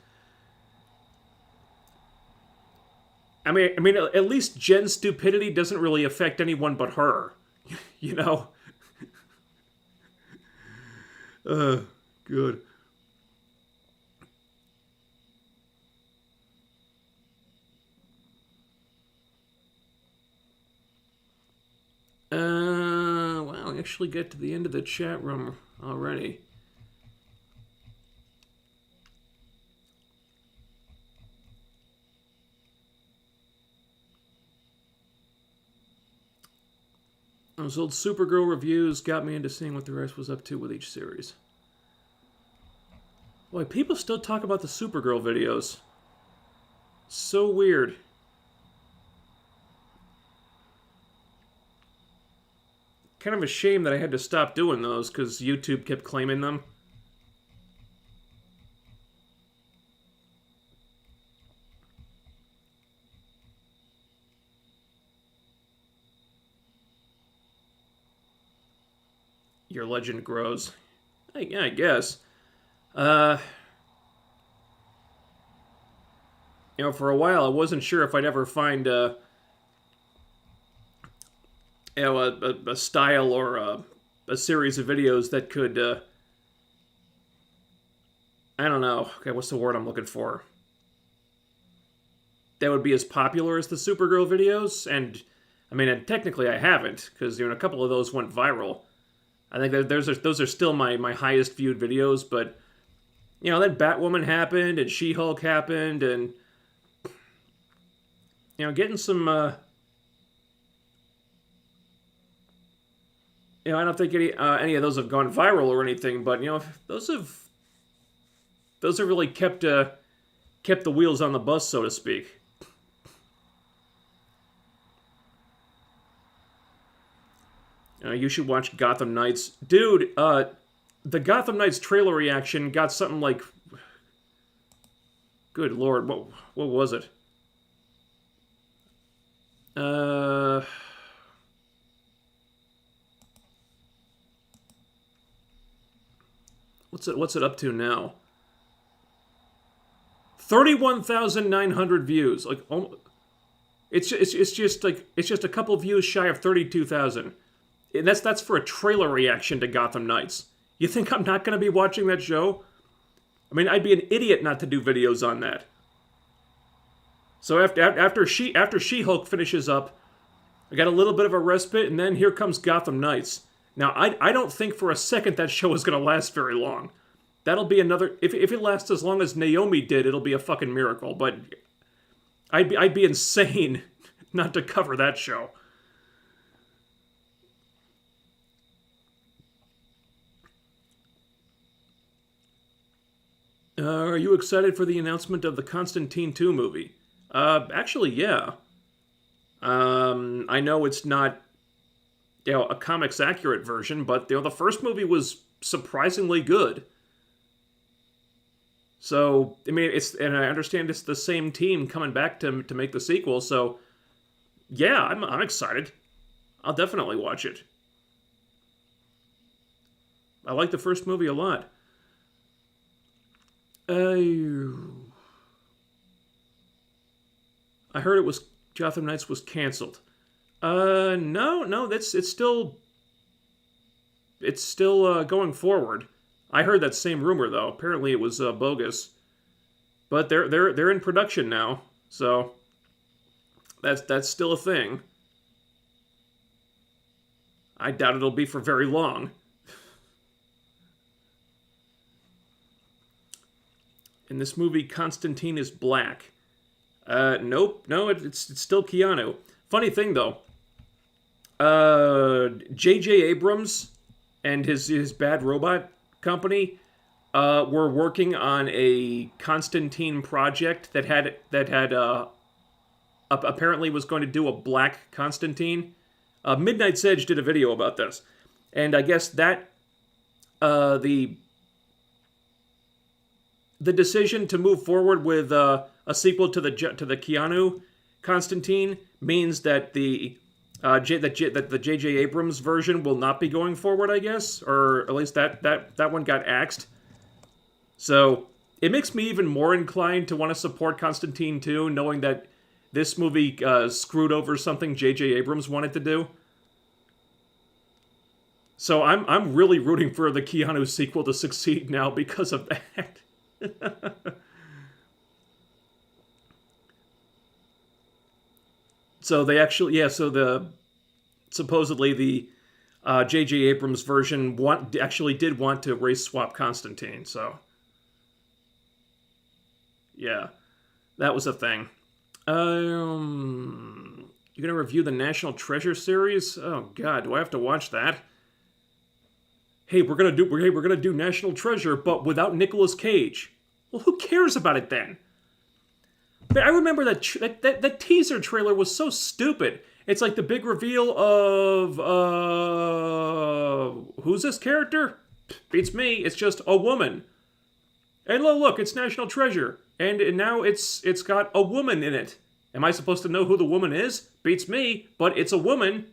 I mean, at least Jen's stupidity doesn't really affect anyone but her. You know? Good. Wow, we actually get to the end of the chat room already. Those old Supergirl reviews got me into seeing what the rest was up to with each series. Boy, people still talk about the Supergirl videos. So weird. Kind of a shame that I had to stop doing those because YouTube kept claiming them. Your legend grows. Yeah, I guess. For a while I wasn't sure if I'd ever find a style or a series of videos that could, I don't know. Okay, what's the word I'm looking for? That would be as popular as the Supergirl videos, and I mean, and technically I haven't, because a couple of those went viral. I think that those are still my highest viewed videos, but then Batwoman happened and She-Hulk happened, and getting some I don't think any of those have gone viral or anything, but those have really kept the wheels on the bus, so to speak. You should watch Gotham Knights. Dude, the Gotham Knights trailer reaction got something like... Good lord, what was it? What's it up to now? 31,900 views. Like, it's just a couple views shy of 32,000. And that's for a trailer reaction to Gotham Knights. You think I'm not going to be watching that show? I mean, I'd be an idiot not to do videos on that. So after She-Hulk finishes up, I got a little bit of a respite, and then here comes Gotham Knights. Now, I don't think for a second that show is going to last very long. That'll be another... If it lasts as long as Naomi did, it'll be a fucking miracle. But I'd be insane not to cover that show. Are you excited for the announcement of the Constantine 2 movie? Actually, yeah. I know it's not, a comics accurate version, but the first movie was surprisingly good. So, I mean, and I understand it's the same team coming back to make the sequel. So, yeah, I'm excited. I'll definitely watch it. I like the first movie a lot. I heard Gotham Knights was canceled. No, it's still going forward. I heard that same rumor though. Apparently it was bogus. But they're in production now, so that's still a thing. I doubt it'll be for very long. In this movie, Constantine is black. Nope. No, it's still Keanu. Funny thing though, J.J. Abrams and his Bad Robot company were working on a Constantine project that had apparently was going to do a black Constantine. Midnight's Edge did a video about this, and I guess that the decision to move forward with a sequel to the Keanu Constantine means that the J.J. Abrams version will not be going forward, I guess, or at least that one got axed. So it makes me even more inclined to want to support Constantine 2, knowing that this movie screwed over something J.J. Abrams wanted to do. So I'm really rooting for the Keanu sequel to succeed now because of that. So they actually, yeah. So supposedly the J.J. Abrams version actually did want to race swap Constantine. So yeah, that was a thing. You gonna review the National Treasure series? Oh God, do I have to watch that? Hey, we're gonna do National Treasure, but without Nicolas Cage. Well, who cares about it then? But I remember that teaser trailer was so stupid. It's like the big reveal of who's this character? Beats me. It's just a woman. And look, it's National Treasure, and now it's got a woman in it. Am I supposed to know who the woman is? Beats me, but it's a woman.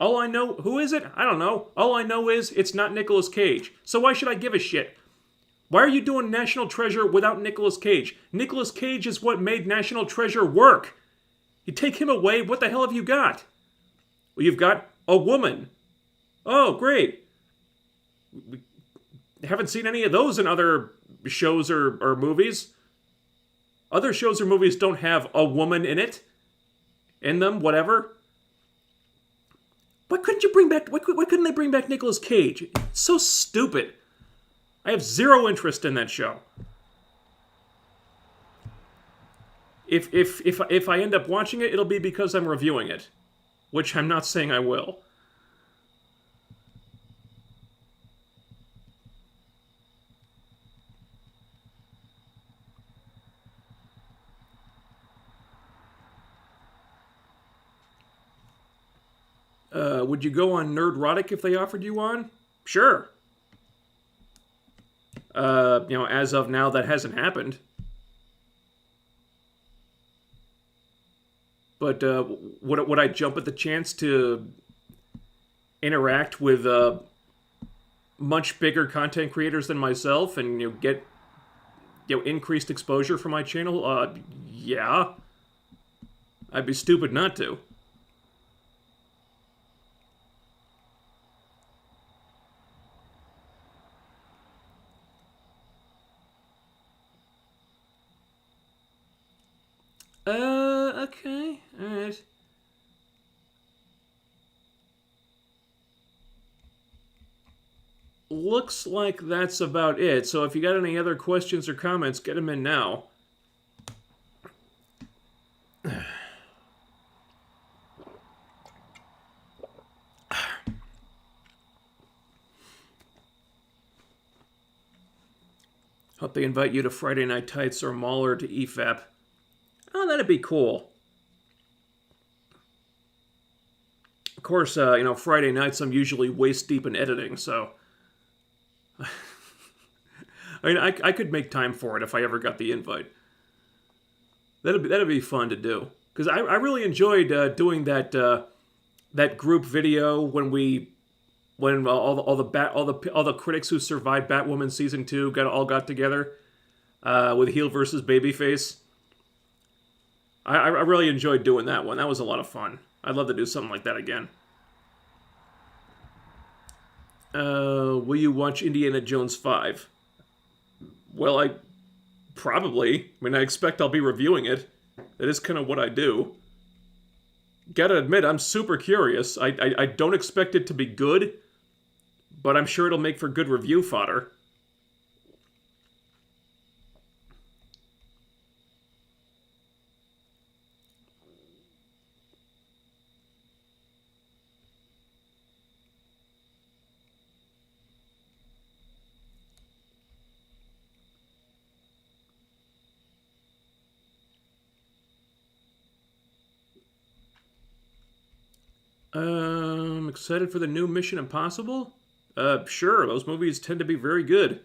All I know, who is it? I don't know. All I know is it's not Nicolas Cage. So why should I give a shit? Why are you doing National Treasure without Nicolas Cage? Nicolas Cage is what made National Treasure work. You take him away, what the hell have you got? Well, you've got a woman. Oh, great. We haven't seen any of those in other shows or movies. Other shows or movies don't have a woman in them, whatever. Why couldn't they bring back Nicolas Cage? It's so stupid. I have zero interest in that show. If I end up watching it, it'll be because I'm reviewing it, which I'm not saying I will. Would you go on Nerdrotic if they offered you on? Sure. As of now, that hasn't happened. But would I jump at the chance to interact with much bigger content creators than myself and get increased exposure for my channel? Yeah. I'd be stupid not to. Okay, alright. Looks like that's about it, so if you got any other questions or comments, get them in now. Hope they invite you to Friday Night Tights or Mauler to EFAP. Oh, that'd be cool. Of course, Friday nights I'm usually waist deep in editing, so... I mean, I could make time for it if I ever got the invite. That'd be fun to do. Because I really enjoyed doing that group video when all the critics who survived Batwoman season 2 got together with heel versus babyface. I really enjoyed doing that one. That was a lot of fun. I'd love to do something like that again. Will you watch Indiana Jones 5? Well, I expect I'll be reviewing it. That is kind of what I do. Gotta admit, I'm super curious. I don't expect it to be good, but I'm sure it'll make for good review fodder. Excited for the new Mission Impossible? Sure. Those movies tend to be very good.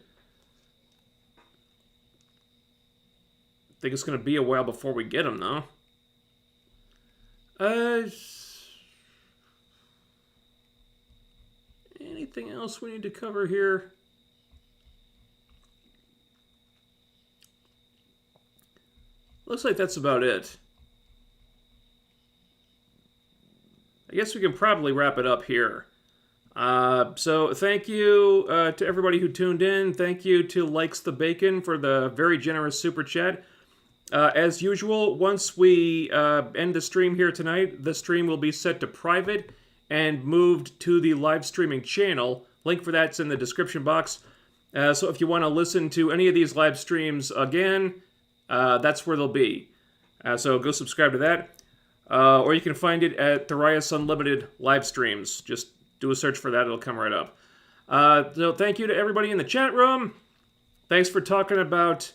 Think it's going to be a while before we get them, though. Anything else we need to cover here? Looks like that's about it. I guess we can probably wrap it up here. So thank you to everybody who tuned in. Thank you to Likes the Bacon for the very generous super chat. As usual, once we end the stream here tonight, the stream will be set to private and moved to the live streaming channel. Link for that's in the description box. So if you want to listen to any of these live streams again, that's where they'll be. So go subscribe to that. Or you can find it at Thorias Unlimited live streams. Just do a search for that, it'll come right up. So thank you to everybody in the chat room. Thanks for talking about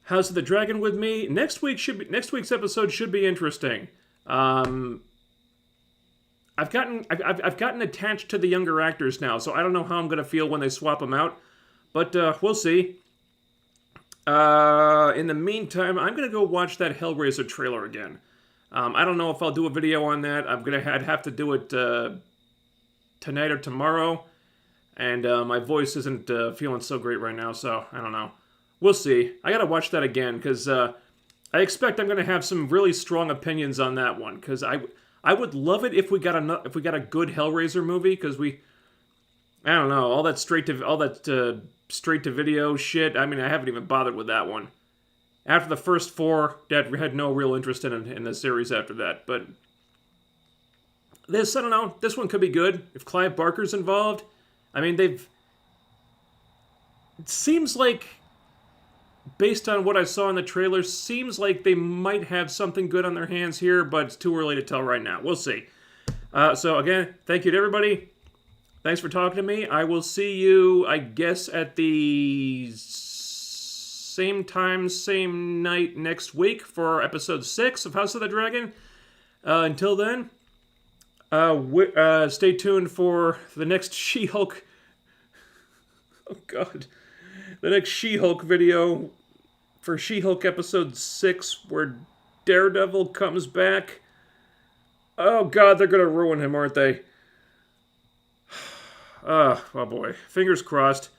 House of the Dragon with me. Next week's episode should be interesting. I've gotten attached to the younger actors now, so I don't know how I'm gonna feel when they swap them out. But we'll see. In the meantime, I'm gonna go watch that Hellraiser trailer again. I don't know if I'll do a video on that. I'd have to do it tonight or tomorrow, and my voice isn't feeling so great right now, so I don't know. We'll see. I gotta watch that again because I expect I'm gonna have some really strong opinions on that one. Because I would love it if we got a good Hellraiser movie. Because I don't know, all that straight to video shit. I mean, I haven't even bothered with that one. After the first 4, Dad had no real interest in the series after that. But this, I don't know, this one could be good. If Clive Barker's involved, I mean, it seems like, based on what I saw in the trailer, seems like they might have something good on their hands here, but it's too early to tell right now. We'll see. So again, thank you to everybody. Thanks for talking to me. I will see you, I guess, at the same time, same night next week for episode 6 of House of the Dragon. Until then, stay tuned for the next She-Hulk. Oh God, the next She-Hulk video for She-Hulk episode 6, where Daredevil comes back. Oh God, they're gonna ruin him, aren't they? Oh boy, fingers crossed.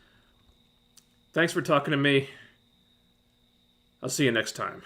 Thanks for talking to me. I'll see you next time.